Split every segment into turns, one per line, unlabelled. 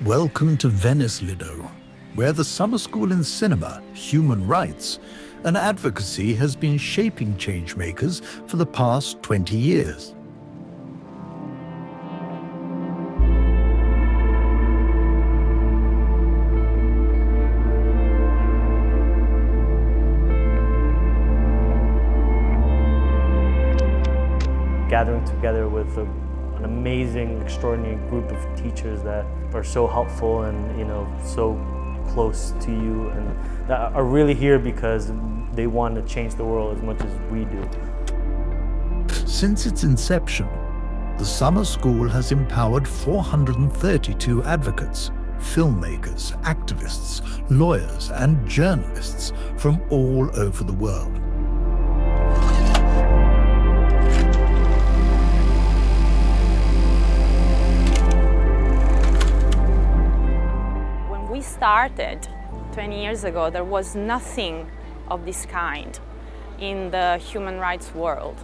Welcome to Venice, Lido, where the summer school in cinema, human rights, and advocacy has been shaping changemakers for the past 20 years.
Gathering together with an amazing, extraordinary group of teachers that are so helpful and so close to you, and that are really here because they want to change the world as much as we do.
Since its inception, the summer school has empowered 432 advocates, filmmakers, activists, lawyers, and journalists from all over the world.
When we started 20 years ago, there was nothing of this kind in the human rights world.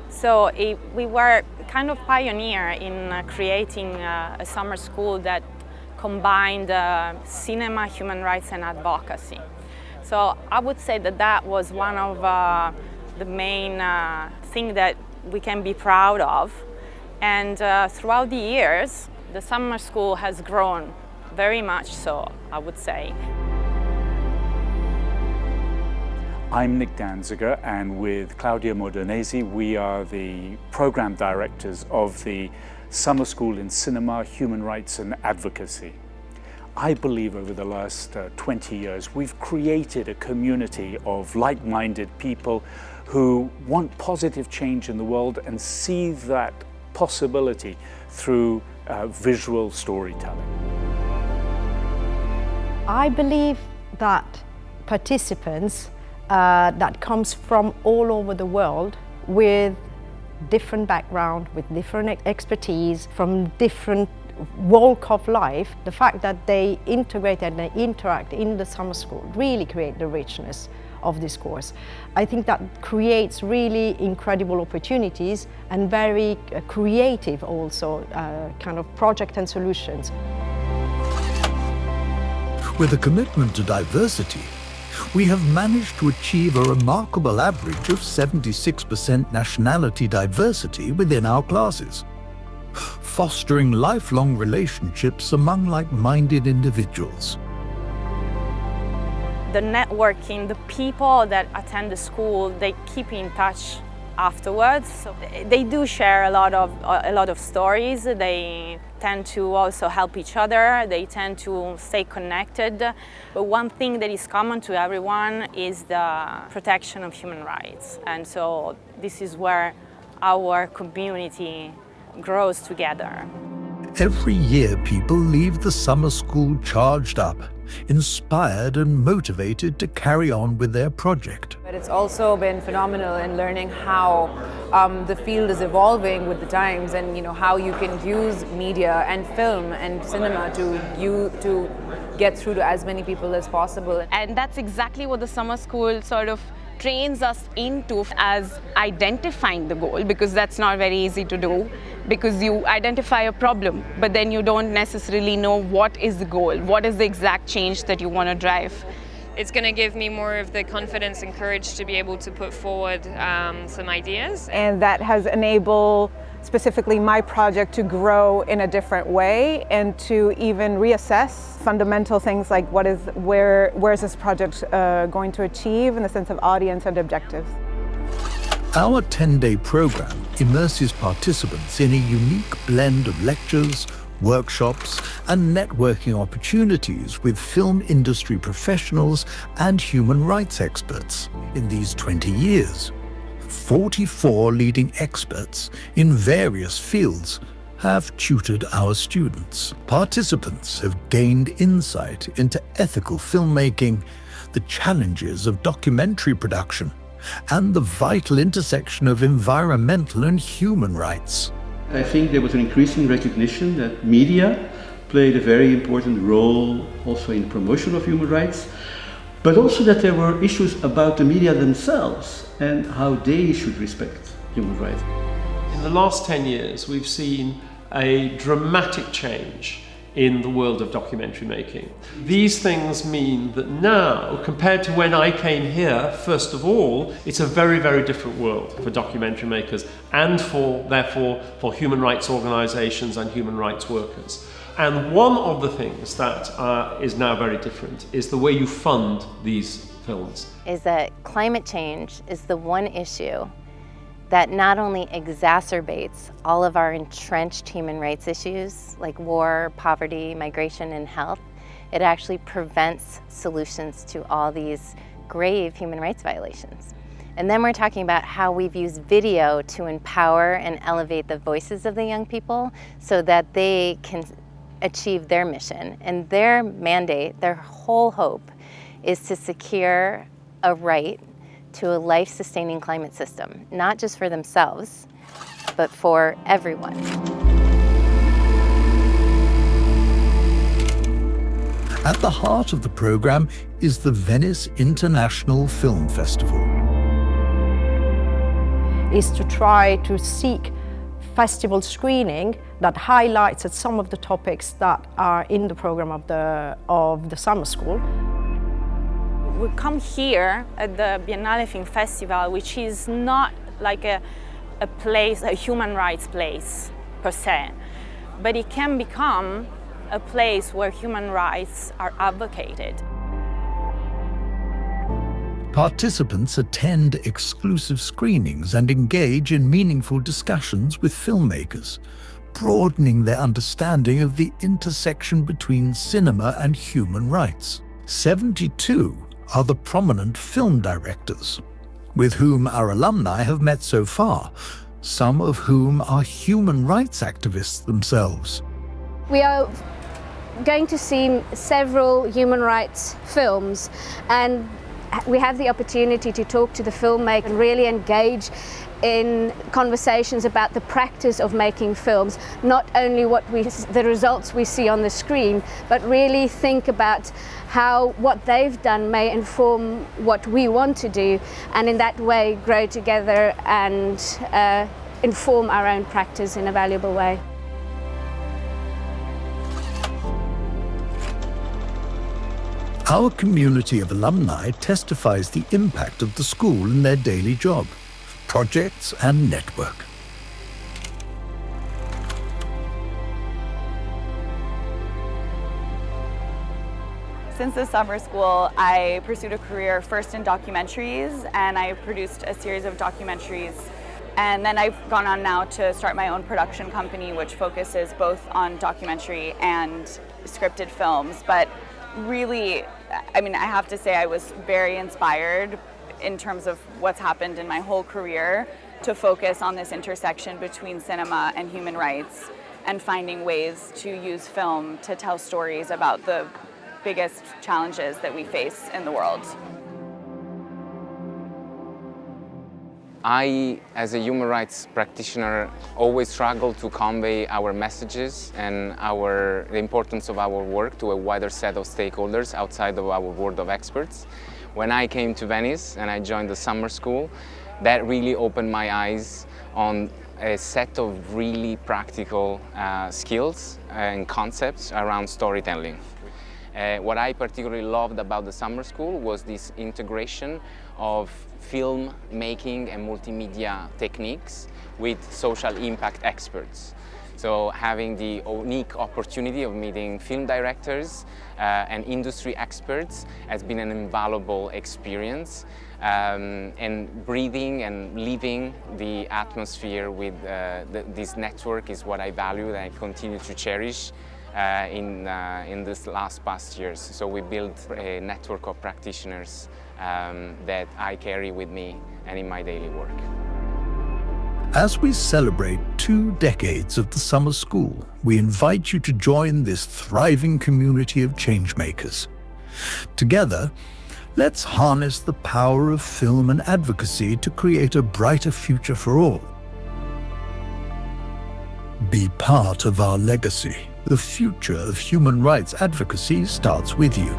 So we were kind of pioneer in creating a summer school that combined cinema, human rights, and advocacy. So I would say that that was one of the main things that we can be proud of. And throughout the years, the summer school has grown very much so, I would say.
I'm Nick Danziger, and with Claudia Modernesi, we are the program directors of the Summer School in Cinema, Human Rights and Advocacy. I believe over the last 20 years, we've created a community of like-minded people who want positive change in the world and see that possibility through visual storytelling.
I believe that participants that comes from all over the world with different background, with different expertise, from different walk of life, the fact that they integrate and they interact in the summer school really create the richness of this course. I think that creates really incredible opportunities and very creative also kind of project and solutions.
With a commitment to diversity, we have managed to achieve a remarkable average of 76% nationality diversity within our classes, fostering lifelong relationships among like-minded individuals.
The networking, the people that attend the school, they keep in touch afterwards. So they do share a lot of stories. They tend to also help each other. They tend to stay connected. But one thing that is common to everyone is the protection of human rights. And so this is where our community grows together.
Every year, people leave the summer school charged up, inspired and motivated to carry on with their project.
But it's also been phenomenal in learning how the field is evolving with the times, and how you can use media and film and cinema to get through to as many people as possible.
And that's exactly what the summer school sort of trains us into, as identifying the goal, because that's not very easy to do, because you identify a problem, but then you don't necessarily know what is the goal, what is the exact change that you want to drive.
It's going to give me more of the confidence and courage to be able to put forward some ideas.
And that has enabled specifically my project to grow in a different way and to even reassess fundamental things like where is this project going to achieve in the sense of audience and objectives.
Our 10-day program immerses participants in a unique blend of lectures, workshops, and networking opportunities with film industry professionals and human rights experts. In these 20 years, 44 leading experts in various fields have tutored our students. Participants have gained insight into ethical filmmaking, the challenges of documentary production, and the vital intersection of environmental and human rights.
I think there was an increasing recognition that media played a very important role also in promotion of human rights, but also that there were issues about the media themselves and how they should respect human rights.
In the last 10 years, we've seen a dramatic change in the world of documentary making. These things mean that now, compared to when I came here, first of all, it's a very, very different world for documentary makers and therefore for human rights organizations and human rights workers. And one of the things that is now very different is the way you fund these films.
Is that climate change is the one issue that not only exacerbates all of our entrenched human rights issues like war, poverty, migration, and health, it actually prevents solutions to all these grave human rights violations. And then we're talking about how we've used video to empower and elevate the voices of the young people so that they can achieve their mission. And their mandate, their whole hope, is to secure a right to a life-sustaining climate system, not just for themselves, but for everyone.
At the heart of the program is the Venice International Film Festival.
Is to try to seek festival screening that highlights some of the topics that are in the program of the summer school.
We come here at the Biennale Film Festival, which is not like a place, a human rights place per se, but it can become a place where human rights are advocated.
Participants attend exclusive screenings and engage in meaningful discussions with filmmakers, broadening their understanding of the intersection between cinema and human rights. 72 are the prominent film directors, with whom our alumni have met so far, some of whom are human rights activists themselves.
We are going to see several human rights films, and we have the opportunity to talk to the filmmaker and really engage in conversations about the practice of making films, not only the results we see on the screen, but really think about how what they've done may inform what we want to do, and in that way grow together and inform our own practice in a valuable way.
Our community of alumni testifies the impact of the school in their daily job, projects and network.
Since the summer school, I pursued a career first in documentaries, and I produced a series of documentaries. And then I've gone on now to start my own production company, which focuses both on documentary and scripted films. But really, I mean, I have to say I was very inspired in terms of what's happened in my whole career to focus on this intersection between cinema and human rights and finding ways to use film to tell stories about the biggest challenges that we face in the world.
I, as a human rights practitioner, always struggle to convey our messages and the importance of our work to a wider set of stakeholders outside of our world of experts. When I came to Venice and I joined the summer school, that really opened my eyes on a set of really practical skills and concepts around storytelling. What I particularly loved about the summer school was this integration of film making and multimedia techniques with social impact experts. So having the unique opportunity of meeting film directors and industry experts has been an invaluable experience. And breathing and living the atmosphere with this network is what I value and I continue to cherish in this past years. So we built a network of practitioners that I carry with me and in my daily work.
As we celebrate 2 decades of the summer school, we invite you to join this thriving community of changemakers. Together, let's harness the power of film and advocacy to create a brighter future for all. Be part of our legacy. The future of human rights advocacy starts with you.